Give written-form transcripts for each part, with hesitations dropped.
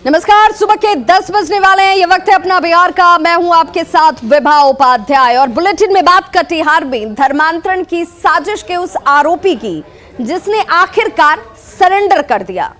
नमस्कार, सुबह के 10 बजने वाले हैं। ये वक्त है अपना बिहार का। मैं हूं आपके साथ विभा उपाध्याय और बुलेटिन में बात कटिहार में धर्मांतरण की साजिश के उस आरोपी की जिसने आखिरकार सरेंडर कर दिया।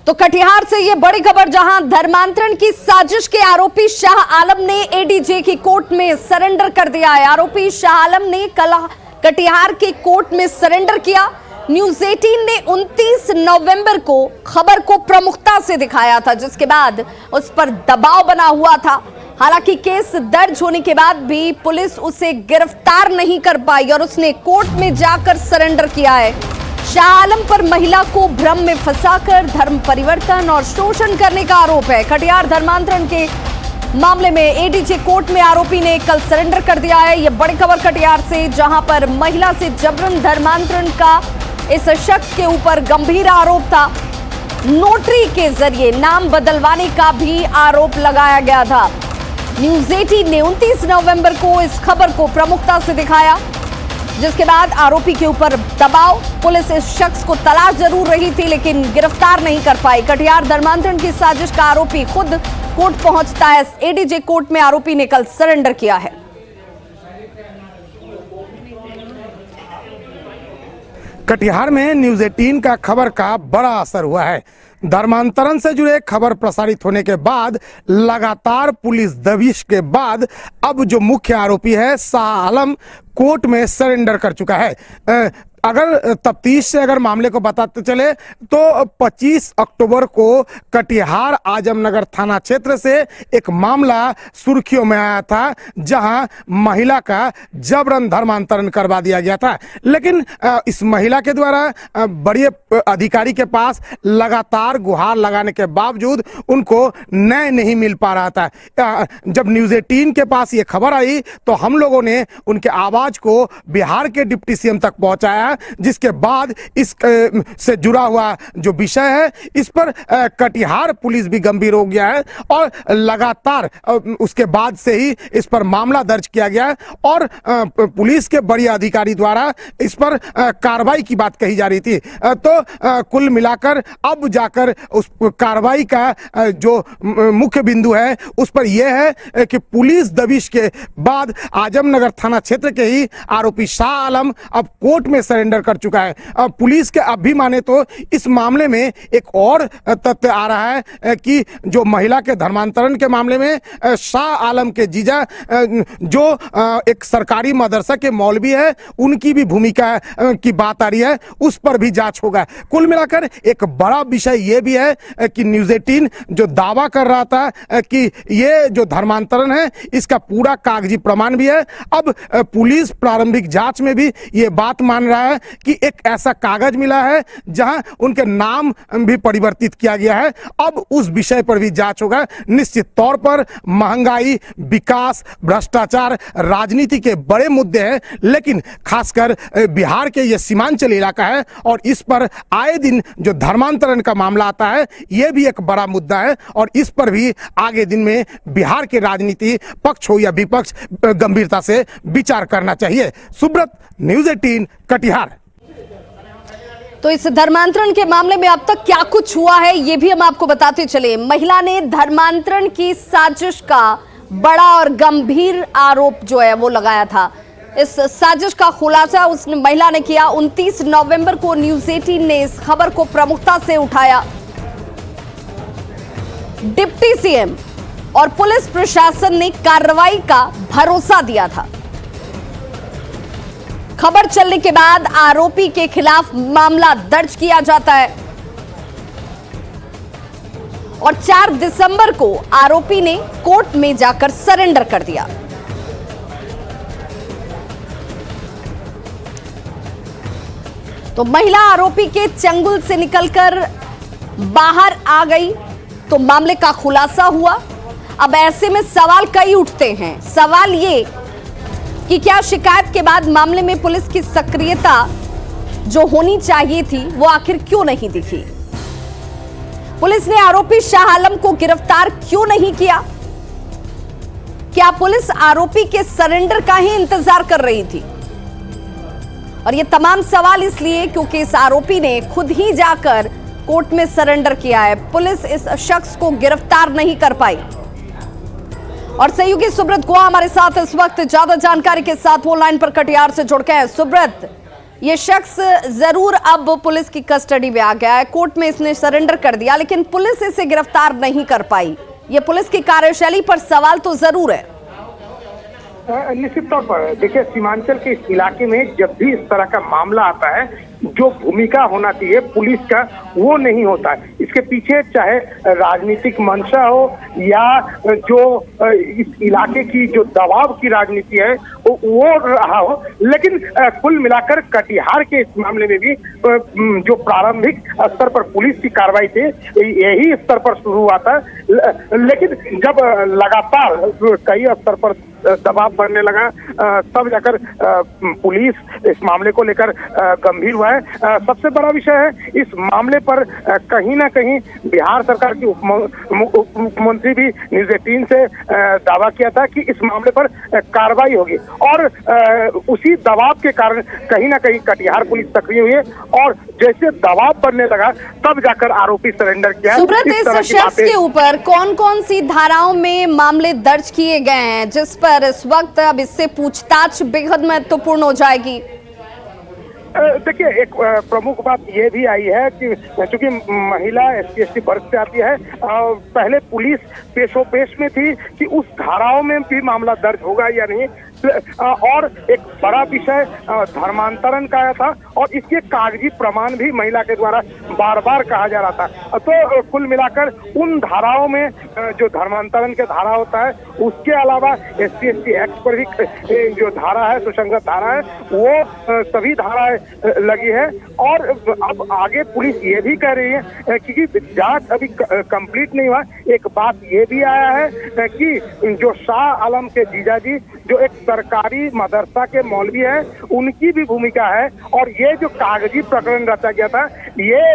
तो कटिहार से ये बड़ी खबर, जहां धर्मांतरण की साजिश के आरोपी शाह आलम ने एडीजे की कोर्ट में सरेंडर कर दिया है। आरोपी शाह आलम ने कल कटिहार के कोर्ट में सरेंडर किया। न्यूज़ 18 ने 29 नवंबर को खबर को प्रमुखता से दिखाया था, जिसके बाद उस पर दबाव बना हुआ था। हालांकि केस दर्ज होने के बाद भी पुलिस उसे गिरफ्तार नहीं कर पाई और उसने कोर्ट में जाकर सरेंडर किया है। शाह आलम पर महिला को भ्रम में फंसाकर धर्म परिवर्तन और शोषण करने का आरोप है। कटिहार धर्मांतरण के मामले में एडीजे कोर्ट में आरोपी ने कल सरेंडर कर दिया है। यह बड़ी खबर कटिहार से, जहां पर महिला से जबरन धर्मांतरण का इस शख्स के ऊपर गंभीर आरोप था। नोटरी के जरिए नाम बदलवाने का भी आरोप लगाया गया था। न्यूज़ 18 ने 29 नवंबर को इस खबर को प्रमुखता से दिखाया, जिसके बाद आरोपी के ऊपर दबाव। पुलिस इस शख्स को तलाश जरूर रही थी, लेकिन गिरफ्तार नहीं कर पाई। कटिहार धर्मांतरण की साजिश का आरोपी खुद कोर्ट पहुंचता है। एडीजे कोर्ट में आरोपी ने कल सरेंडर किया है। कटिहार में न्यूज़ 18 का खबर का बड़ा असर हुआ है। धर्मांतरण से जुड़े खबर प्रसारित होने के बाद लगातार पुलिस दबिश के बाद अब जो मुख्य आरोपी है शाह आलम कोर्ट में सरेंडर कर चुका है। अगर तफ्तीश से अगर मामले को बताते चले तो 25 अक्टूबर को कटिहार आजमनगर थाना क्षेत्र से एक मामला सुर्खियों में आया था, जहां महिला का जबरन धर्मांतरण करवा दिया गया था। लेकिन इस महिला के द्वारा बड़े अधिकारी के पास लगातार गुहार लगाने के बावजूद उनको न्याय नहीं मिल पा रहा था। जब न्यूज़ 18 के पास ये खबर आई तो हम लोगों ने उनके आवाज को बिहार के डिप्टी सीएम तक पहुंचाया, जिसके बाद इस से जुड़ा हुआ जो विषय है इस पर कटिहार पुलिस भी गंभीर हो गया है और लगातार उसके बाद से ही इस पर मामला दर्ज किया गया और पुलिस के बड़े अधिकारी द्वारा इस पर कार्रवाई की बात कही जा रही थी। तो कुल मिलाकर अब जाकर उस कार्रवाई का जो मुख्य बिंदु है उस पर यह है कि पुलिस दबिश के बाद आजमनगर थाना क्षेत्र के ही आरोपी शाह आलम अब कोर्ट में सरेंडर कर चुका है। पुलिस के अब भी माने तो इस मामले में एक और तथ्य आ रहा है कि जो महिला के धर्मांतरण के मामले में शाह आलम के जीजा जो एक सरकारी मदरसा के मौलवी है, उनकी भी भूमिका की बात आ रही है, उस पर भी जांच होगा। कुल मिलाकर एक बड़ा विषय यह भी है कि न्यूज़ 18 जो दावा कर रहा था कि ये जो धर्मांतरण है इसका पूरा कागजी प्रमाण भी है, अब पुलिस प्रारंभिक जांच में भी ये बात मान रहा है कि एक ऐसा कागज मिला है जहां उनके नाम भी परिवर्तित किया गया है। अब उस विषय पर भी जांच होगा। निश्चित तौर पर महंगाई, विकास, भ्रष्टाचार राजनीति के बड़े मुद्दे हैं, लेकिन खासकर बिहार के ये सीमांचल इलाका है और इस पर आए दिन जो धर्मांतरण का मामला आता है यह भी एक बड़ा मुद्दा है और इस पर भी आगे दिन में बिहार के राजनीति पक्ष हो या विपक्ष गंभीरता से विचार करना चाहिए। सुब्रत, न्यूज़ 18 कटिहार। तो इस धर्मांतरण के मामले में अब तक क्या कुछ हुआ है ये भी हम आपको बताते चले। महिला ने धर्मांतरण की साजिश का बड़ा और गंभीर आरोप जो है वो लगाया था। इस साजिश का खुलासा उसने महिला ने किया। 29 नवंबर को न्यूज़ 18 ने इस खबर को प्रमुखता से उठाया। डिप्टी सीएम और पुलिस प्रशासन ने कार्रवाई का भरोसा दिया था। खबर चलने के बाद आरोपी के खिलाफ मामला दर्ज किया जाता है और 4 दिसंबर को आरोपी ने कोर्ट में जाकर सरेंडर कर दिया। तो महिला आरोपी के चंगुल से निकलकर बाहर आ गई तो मामले का खुलासा हुआ। अब ऐसे में सवाल कई उठते हैं। सवाल ये कि क्या शिकायत के बाद मामले में पुलिस की सक्रियता जो होनी चाहिए थी वो आखिर क्यों नहीं दिखी। पुलिस ने आरोपी शाह आलम को गिरफ्तार क्यों नहीं किया? क्या पुलिस आरोपी के सरेंडर का ही इंतजार कर रही थी? और ये तमाम सवाल इसलिए क्योंकि इस आरोपी ने खुद ही जाकर कोर्ट में सरेंडर किया है। पुलिस इस शख्स को गिरफ्तार नहीं कर पाई। और सहयोगी सुब्रत गुहा हमारे साथ इस वक्त ज्यादा जानकारी के साथ वो लाइन पर कटिहार से जुड़ गए हैं। सुब्रत, ये शख्स जरूर अब पुलिस की कस्टडी में आ गया है, कोर्ट में इसने सरेंडर कर दिया, लेकिन पुलिस इसे गिरफ्तार नहीं कर पाई। ये पुलिस की कार्यशैली पर सवाल तो जरूर है। निश्चित तौर पर देखिए, सीमांचल के इस इलाके में जब भी इस तरह का मामला आता है, जो भूमिका होना चाहिए पुलिस का वो नहीं होता है। इसके पीछे चाहे राजनीतिक मंशा हो या जो इस इलाके की जो दबाव की राजनीति है वो रहा हो, लेकिन कुल मिलाकर कटिहार के इस मामले में भी जो प्रारंभिक स्तर पर पुलिस की कार्रवाई थी यही स्तर पर शुरू हुआ था, लेकिन जब लगातार कई स्तर पर दबाव बढ़ने लगा तब जाकर पुलिस इस मामले को लेकर गंभीर हुआ है। सबसे बड़ा विषय है, इस मामले पर कहीं ना कहीं बिहार सरकार की उप मुख्यमंत्री भी न्यूज़ 18 से दावा किया था कि इस मामले पर कार्रवाई होगी, और उसी दबाव के कारण कहीं ना कहीं कटिहार पुलिस सक्रिय हुई है, और जैसे दबाव बढ़ने लगा तब जाकर आरोपी सरेंडर किया। सुब्रत, इस शख्स के ऊपर कौन कौन सी धाराओं में मामले दर्ज किए गए हैं जिस पर इस वक्त अब इससे पूछताछ बेहद महत्वपूर्ण हो जाएगी? देखिए, एक प्रमुख बात ये भी आई है कि चूंकि महिला SC/ST वर्ग से आती है, पहले पुलिस पेशोपेश में थी कि उस धाराओं में भी मामला दर्ज होगा या नहीं, और एक बड़ा विषय धर्मांतरण का आया था, और इसके कागजी प्रमाण भी महिला के द्वारा बार बार कहा जा रहा था। तो कुल मिलाकर उन धाराओं में जो धर्मांतरण के धारा होता है, उसके अलावा SC/ST एक्ट पर भी जो धारा है, सुसंगत धारा है, वो सभी धाराएं लगी है। और अब आगे पुलिस ये भी कह रही है कि जांच अभी कंप्लीट नहीं हुआ। एक बात ये भी आया है कि जो शाह आलम के जीजाजी जो एक सरकारी मदरसा के मौलवी है, उनकी भी भूमिका है, और ये जो कागजी प्रकरण रचा गया था ये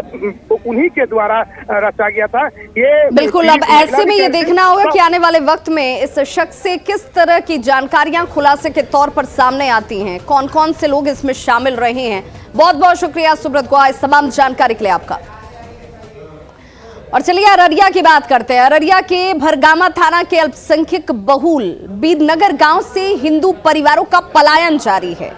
उन्हीं के द्वारा रचा गया था। ये बिल्कुल, अब ऐसे में ये देखना होगा कि आने वाले वक्त में इस शख्स से किस तरह की जानकारियां खुलासे के तौर पर सामने आती हैं, कौन कौन से लोग इसमें शामिल रहे हैं। बहुत बहुत शुक्रिया सुब्रत गुहा इस तमाम जानकारी के लिए आपका। और चलिए अररिया की बात करते हैं। अररिया के भरगामा थाना के अल्पसंख्यक बहुल बीरनगर गांव से हिंदू परिवारों का पलायन जारी है।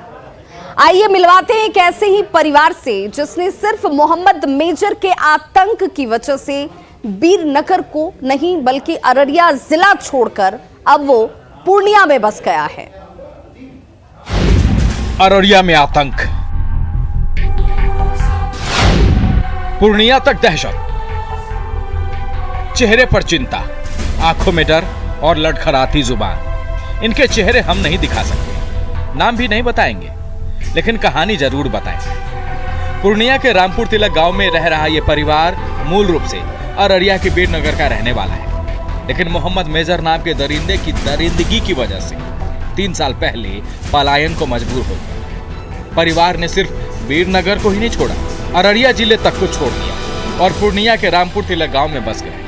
आइए मिलवाते हैं एक ऐसे ही परिवार से जिसने सिर्फ मोहम्मद मेजर के आतंक की वजह से बीरनगर को नहीं बल्कि अररिया जिला छोड़कर अब वो पूर्णिया में बस गया है। अररिया में आतंक, पूर्णिया तक दहशत, चेहरे पर चिंता, आंखों में डर और लड़खड़ाती जुबान। इनके चेहरे हम नहीं दिखा सकते, नाम भी नहीं बताएंगे, लेकिन कहानी जरूर बताएंगे। पूर्णिया के रामपुर तिलक गांव में रह रहा यह परिवार मूल रूप से अररिया के बीरनगर का रहने वाला है, लेकिन मोहम्मद मेजर नाम के दरिंदे की दरिंदगी की वजह से 3 साल पहले पलायन को मजबूर हो गया। परिवार ने सिर्फ बीरनगर को ही नहीं छोड़ा, अररिया जिले तक को छोड़ दिया और पूर्णिया के रामपुर तिलक गांव में बस गए।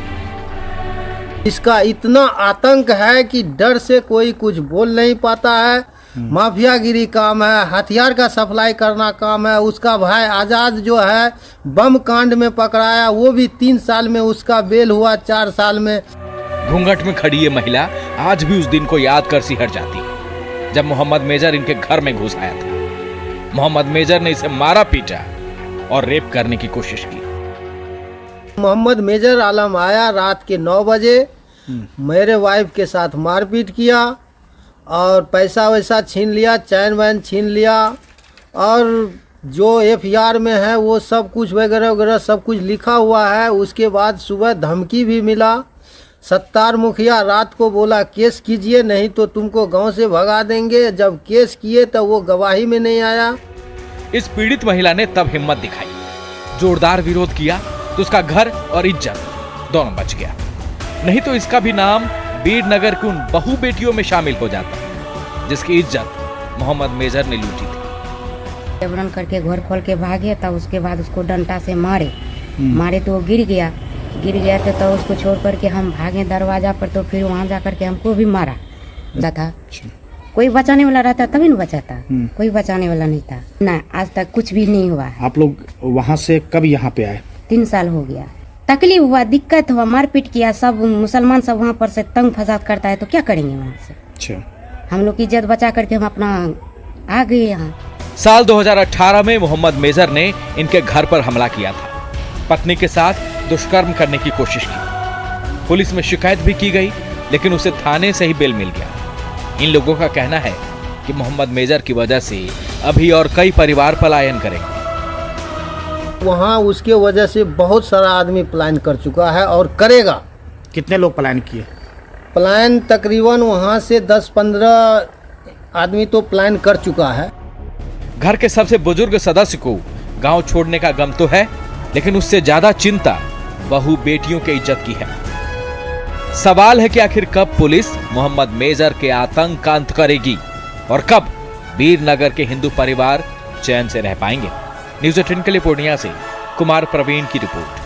इसका इतना आतंक है कि डर से कोई कुछ बोल नहीं पाता है। माफियागिरी काम है, हथियार का सप्लाई करना काम है। उसका भाई आज़ाद जो है बम कांड में पकड़ाया, वो भी 3 साल में उसका बेल हुआ, 4 साल में। घूंघट में खड़ी ये महिला आज भी उस दिन को याद कर सिहर जाती है जब मोहम्मद मेजर इनके घर में घुस आया था। मोहम्मद मेजर ने इसे मारा पीटा और रेप करने की कोशिश की। मोहम्मद मेजर आलम आया रात के 9 बजे, मेरे वाइफ के साथ मारपीट किया और पैसा वैसा छीन लिया, चैन वैन छीन लिया, और जो FIR में है वो सब कुछ वगैरह वगैरह सब कुछ लिखा हुआ है। उसके बाद सुबह धमकी भी मिला। सत्तार मुखिया रात को बोला केस कीजिए नहीं तो तुमको गांव से भगा देंगे। जब केस किए तब वो गवाही में नहीं आया। इस पीड़ित महिला ने तब हिम्मत दिखाई, जोरदार विरोध किया तो उसका घर और इज्जत दोनों बच गया, नहीं तो इसका भी नाम बीरनगर की उन बहु बेटियों में शामिल हो जाता जिसकी इज्जत मोहम्मद मेजर ने लूटी थी। जबरन करके घर खोल के भागे, तब उसके बाद उसको डंडा से मारे तो वो गिर गया। गिर गया तो उसको छोड़ करके हम भागे दरवाजा पर, तो फिर वहाँ जा करके हमको भी मारा था। कोई बचाने वाला रहता तभी न बचाता, कोई बचाने वाला नहीं था ना। आज तक कुछ भी नहीं हुआ है। आप लोग वहाँ से कब यहाँ पे आए? 3 साल हो गया। तकलीफ हुआ, दिक्कत हुआ, मारपीट किया, सब मुसलमान सब वहाँ पर से तंग फसाद करता है, तो क्या करेंगे वहाँ से। अच्छा, हम लोग की इज्जत बचा करके हम अपना आ गए यहाँ। साल 2018 में मोहम्मद मेजर ने इनके घर पर हमला किया था। पत्नी के साथ दुष्कर्म करने की कोशिश की। पुलिस में शिकायत भी की गई, लेकिन उसे थाने से ही बेल मिल गया। इन लोगों का कहना है कि मोहम्मद मेजर की वजह से अभी और कई परिवार पलायन करेंगे। वहाँ उसके वजह से बहुत सारा आदमी पलायन कर चुका है और करेगा। कितने लोग पलायन किए? पलायन तकरीबन वहाँ से 10-15 आदमी तो पलायन कर चुका है। घर के सबसे बुजुर्ग सदस्य को गांव छोड़ने का गम तो है, लेकिन उससे ज्यादा चिंता बहू बेटियों की इज्जत की है। सवाल है कि आखिर कब पुलिस मोहम्मद मेजर के आतंक का अंत करेगी और कब वीरनगर के हिंदू परिवार चैन से रह पाएंगे। न्यूज़ 18 के लिए पूर्णिया से कुमार प्रवीण की रिपोर्ट।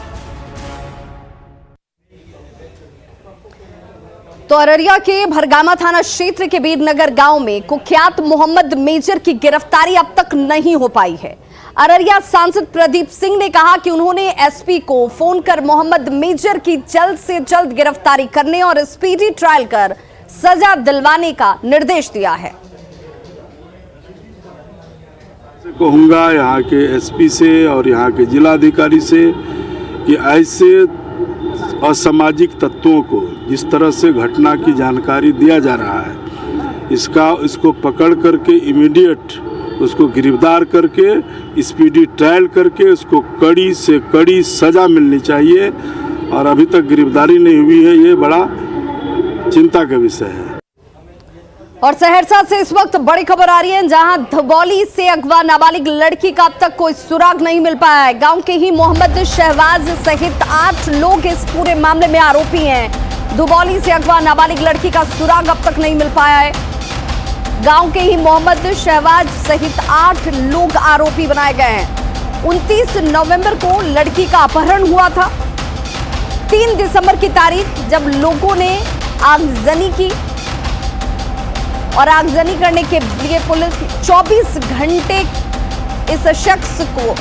तो अररिया के भरगामा थाना क्षेत्र के वीरनगर गांव में कुख्यात मोहम्मद मेजर की गिरफ्तारी अब तक नहीं हो पाई है। अररिया सांसद प्रदीप सिंह ने कहा कि उन्होंने एसपी को फोन कर मोहम्मद मेजर की जल्द से जल्द गिरफ्तारी करने और स्पीडी ट्रायल कर सजा दिलवाने का निर्देश दिया है। कहूँगा यहाँ के एसपी से और यहाँ के जिलाधिकारी से कि ऐसे असामाजिक तत्वों को जिस तरह से घटना की जानकारी दिया जा रहा है, इसको पकड़ करके इमीडिएट उसको गिरफ्तार करके स्पीडी ट्रायल करके उसको कड़ी से कड़ी सजा मिलनी चाहिए। और अभी तक गिरफ्तारी नहीं हुई है, ये बड़ा चिंता का विषय है। और सहरसा से इस वक्त बड़ी खबर आ रही है, जहां धबौली से अगवा नाबालिग लड़की का अब तक कोई सुराग नहीं मिल पाया है। गांव के ही मोहम्मद शहबाज सहित 8 लोग इस पूरे मामले में आरोपी हैं। धबौली से अगवा नाबालिग लड़की का सुराग अब तक नहीं मिल पाया है। गांव के ही मोहम्मद शहबाज सहित 8 लोग आरोपी बनाए गए हैं। 29 नवंबर को लड़की का अपहरण हुआ था। 3 दिसंबर की तारीख जब लोगों ने आगजनी की और आगजनी करने के लिए पुलिस 24 घंटे इस शख्स को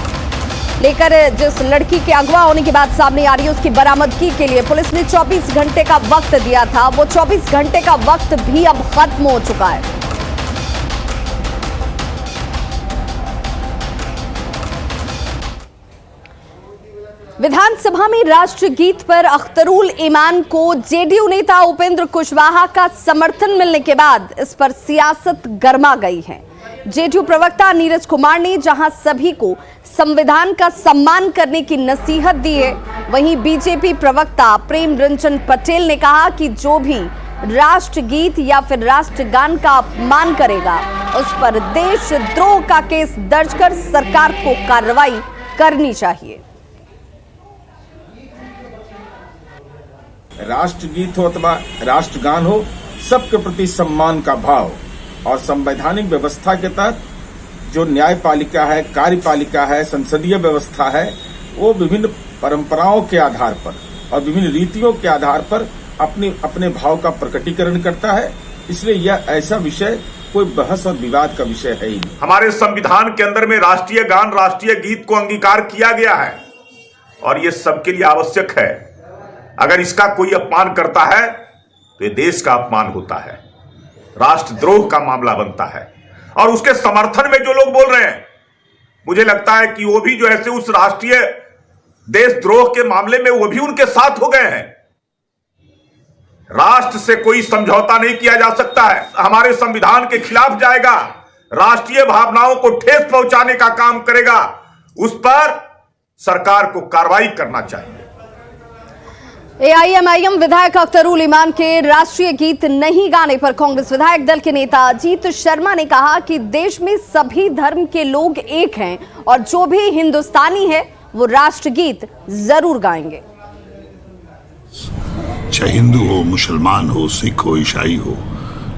लेकर, जिस लड़की के अगवा होने की बात सामने आ रही है, उसकी बरामदगी के लिए पुलिस ने 24 घंटे का वक्त दिया था। वो 24 घंटे का वक्त भी अब खत्म हो चुका है। विधानसभा में राष्ट्रगीत पर अख्तरुल ईमान को जेडीयू नेता उपेंद्र कुशवाहा का समर्थन मिलने के बाद इस पर सियासत गर्मा गई है। जेडीयू प्रवक्ता नीरज कुमार ने जहां सभी को संविधान का सम्मान करने की नसीहत दी है, वहीं बीजेपी प्रवक्ता प्रेम रंजन पटेल ने कहा कि जो भी राष्ट्रगीत या फिर राष्ट्रगान का अपमान करेगा उस पर देशद्रोह का केस दर्ज कर सरकार को कार्रवाई करनी चाहिए। राष्ट्रगीत हो अथवा राष्ट्रगान हो, सबके प्रति सम्मान का भाव और संवैधानिक व्यवस्था के तहत जो न्यायपालिका है, कार्यपालिका है, संसदीय व्यवस्था है, वो विभिन्न परंपराओं के आधार पर और विभिन्न रीतियों के आधार पर अपने भाव का प्रकटीकरण करता है। इसलिए यह ऐसा विषय कोई बहस और विवाद का विषय है ही नहीं। हमारे संविधान के अंदर में राष्ट्रीय गान, राष्ट्रीय गीत को अंगीकार किया गया है और ये सबके लिए आवश्यक है। अगर इसका कोई अपमान करता है तो ये देश का अपमान होता है, राष्ट्रद्रोह का मामला बनता है। और उसके समर्थन में जो लोग बोल रहे हैं, मुझे लगता है कि वो भी जो ऐसे उस राष्ट्रीय देशद्रोह के मामले में वो भी उनके साथ हो गए हैं। राष्ट्र से कोई समझौता नहीं किया जा सकता है, हमारे संविधान के खिलाफ जाएगा, राष्ट्रीय भावनाओं को ठेस पहुंचाने का काम करेगा, उस पर सरकार को कार्रवाई करना चाहिए। एआईएमआईएम विधायक अख्तरुल ईमान के राष्ट्रीय गीत नहीं गाने पर कांग्रेस विधायक दल के नेता अजीत शर्मा ने कहा कि देश में सभी धर्म के लोग एक हैं और जो भी हिंदुस्तानी है वो राष्ट्रगीत जरूर गाएंगे। चाहे हिंदू हो, मुसलमान हो, सिख हो, ईसाई हो,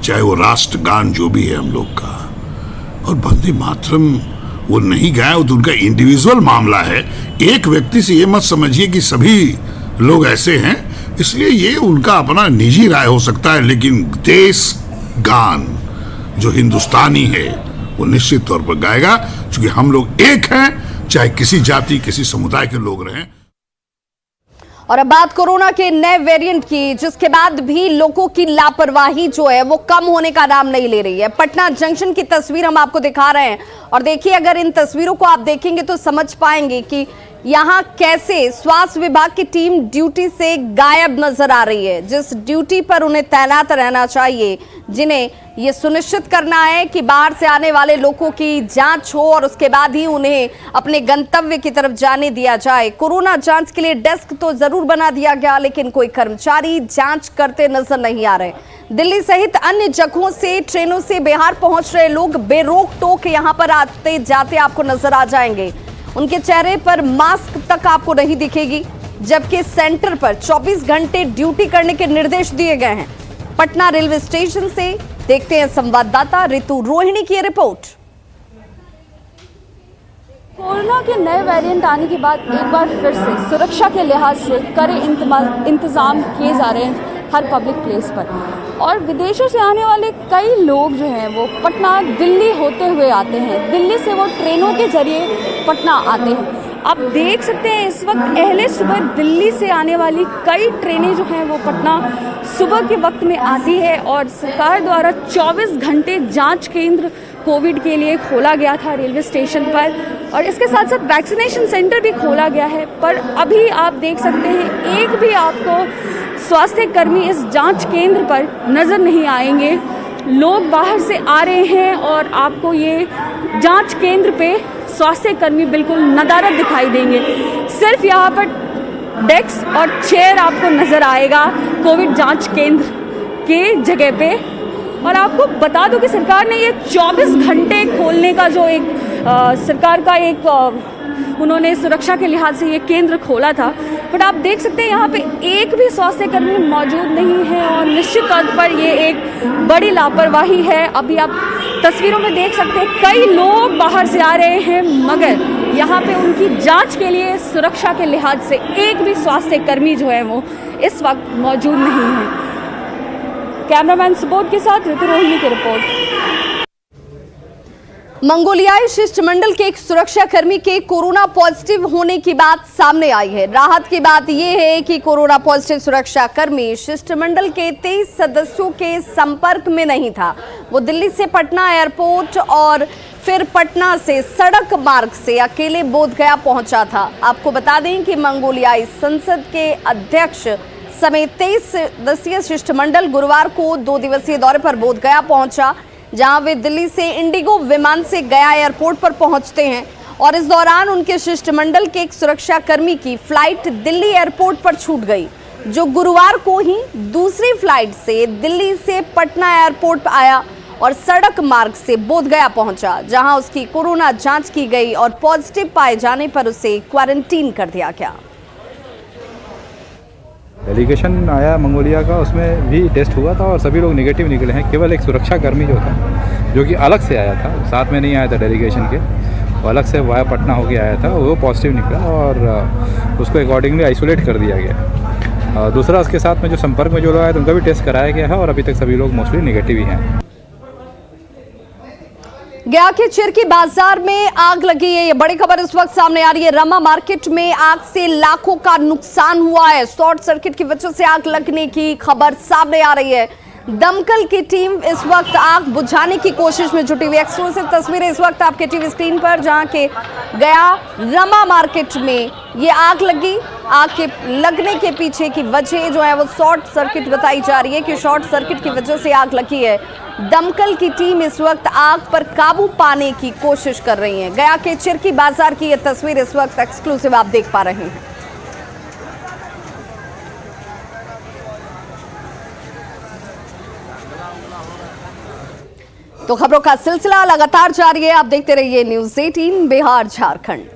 चाहे वो राष्ट्रगान जो भी है हम लोग का, और वंदे मातरम वो नहीं गाया तो उनका इंडिविजुअल मामला है। एक व्यक्ति से ये मत समझिए कि सभी लोग ऐसे हैं, इसलिए ये उनका अपना निजी राय हो सकता है, लेकिन देश गान जो हिंदुस्तानी है वो निश्चित तौर पर गाएगा, क्योंकि हम लोग एक हैं, चाहे किसी जाति किसी समुदाय के लोग रहें। और अब बात कोरोना के नए वेरिएंट की, जिसके बाद भी लोगों की लापरवाही जो है वो कम होने का नाम नहीं ले रही है। पटना जंक्शन की तस्वीर हम आपको दिखा रहे हैं और देखिए, अगर इन तस्वीरों को आप देखेंगे तो समझ पाएंगे कि यहाँ कैसे स्वास्थ्य विभाग की टीम ड्यूटी से गायब नजर आ रही है। जिस ड्यूटी पर उन्हें तैनात रहना चाहिए, जिन्हें ये सुनिश्चित करना है कि बाहर से आने वाले लोगों की जांच हो और उसके बाद ही उन्हें अपने गंतव्य की तरफ जाने दिया जाए। कोरोना जांच के लिए डेस्क तो जरूर बना दिया गया, लेकिन कोई कर्मचारी जांच करते नजर नहीं आ रहे। दिल्ली सहित अन्य जगहों से ट्रेनों से बिहार पहुंच रहे लोग बेरोक टोक यहाँ पर आते जाते आपको नजर आ जाएंगे। उनके चेहरे पर मास्क तक आपको नहीं दिखेगी, जबकि सेंटर पर 24 घंटे ड्यूटी करने के निर्देश दिए गए हैं। पटना रेलवे स्टेशन से देखते हैं संवाददाता ऋतु रोहिणी की रिपोर्ट। कोरोना के नए वेरिएंट आने के बाद एक बार फिर से सुरक्षा के लिहाज से कड़े इंतजाम किए जा रहे हैं हर पब्लिक प्लेस पर, और विदेशों से आने वाले कई लोग जो हैं वो पटना दिल्ली होते हुए आते हैं। दिल्ली से वो ट्रेनों के जरिए पटना आते हैं। आप देख सकते हैं इस वक्त पहले सुबह दिल्ली से आने वाली कई ट्रेनें जो हैं वो पटना सुबह के वक्त में आती है, और सरकार द्वारा 24 घंटे जांच केंद्र कोविड के लिए खोला गया था रेलवे स्टेशन पर, और इसके साथ साथ वैक्सीनेशन सेंटर भी खोला गया है। पर अभी आप देख सकते हैं एक भी आपको स्वास्थ्य कर्मी इस जांच केंद्र पर नजर नहीं आएंगे। लोग बाहर से आ रहे हैं और आपको ये जांच केंद्र पे स्वास्थ्य कर्मी बिल्कुल नदारद दिखाई देंगे। सिर्फ यहाँ पर डेस्क और चेयर आपको नजर आएगा कोविड जांच केंद्र के जगह पे। और आपको बता दूं कि सरकार ने ये 24 घंटे खोलने का जो एक सरकार का एक उन्होंने सुरक्षा के लिहाज से ये केंद्र खोला था, बट आप देख सकते हैं यहाँ पे एक भी स्वास्थ्य कर्मी मौजूद नहीं है, और निश्चित तौर पर ये एक बड़ी लापरवाही है। अभी आप तस्वीरों में देख सकते हैं कई लोग बाहर से आ रहे हैं, मगर यहाँ पे उनकी जांच के लिए सुरक्षा के लिहाज से एक भी स्वास्थ्य कर्मी जो है वो इस वक्त मौजूद नहीं है। कैमरामैन सुबोध के साथ ऋतु रोहिणी की रिपोर्ट। मंगोलियाई शिष्टमंडल के एक सुरक्षा कर्मी के कोरोना पॉजिटिव होने की बात सामने आई है। राहत की बात यह है कि कोरोना पॉजिटिव सुरक्षा कर्मी शिष्टमंडल के 23 सदस्यों के संपर्क में नहीं था। वो दिल्ली से पटना एयरपोर्ट और फिर पटना से सड़क मार्ग से अकेले बोधगया पहुंचा था। आपको बता दें कि मंगोलियाई संसद के अध्यक्ष समेत 23 सदस्यीय शिष्टमंडल गुरुवार को 2 दिवसीय दौरे पर बोधगया पहुंचा, जहां वे दिल्ली से इंडिगो विमान से गया एयरपोर्ट पर पहुंचते हैं, और इस दौरान उनके शिष्टमंडल के एक सुरक्षा कर्मी की फ्लाइट दिल्ली एयरपोर्ट पर छूट गई, जो गुरुवार को ही दूसरी फ्लाइट से दिल्ली से पटना एयरपोर्ट आया और सड़क मार्ग से बोधगया पहुंचा, जहां उसकी कोरोना जांच की गई और पॉजिटिव पाए जाने पर उसे क्वारंटीन कर दिया गया। डेलीगेशन आया मंगोलिया का, उसमें भी टेस्ट हुआ था और सभी लोग नेगेटिव निकले हैं। केवल एक सुरक्षा कर्मी जो था, जो कि अलग से आया था, साथ में नहीं आया था डेलीगेशन के, वो अलग से वाया पटना होके आया था, वो पॉजिटिव निकला और उसको अकॉर्डिंगली आइसोलेट कर दिया गया। दूसरा, उसके साथ में जो संपर्क में जो लोग आए थे उनका भी टेस्ट कराया गया है और अभी तक सभी लोग मोस्टली नेगेटिव ही हैं। गया के चिरकी बाजार में आग लगी है, ये बड़ी खबर इस वक्त सामने आ रही है। रमा मार्केट में आग से लाखों का नुकसान हुआ है। शॉर्ट सर्किट की वजह से आग लगने की खबर सामने आ रही है। दमकल की टीम इस वक्त आग बुझाने की कोशिश में जुटी हुई। एक्सक्लूसिव तस्वीरें इस वक्त आपके टीवी स्क्रीन पर, जहां के गया रमा मार्केट में ये आग लगी। आग के लगने के पीछे की वजह जो है वो शॉर्ट सर्किट बताई जा रही है कि शॉर्ट सर्किट की वजह से आग लगी है। दमकल की टीम इस वक्त आग पर काबू पाने की कोशिश कर रही है। गया के चिरकी बाजार की ये तस्वीर इस वक्त एक्सक्लूसिव आप देख पा रहे हैं। तो खबरों का सिलसिला लगातार जारी है। आप देखते रहिए न्यूज़ 18 बिहार झारखंड।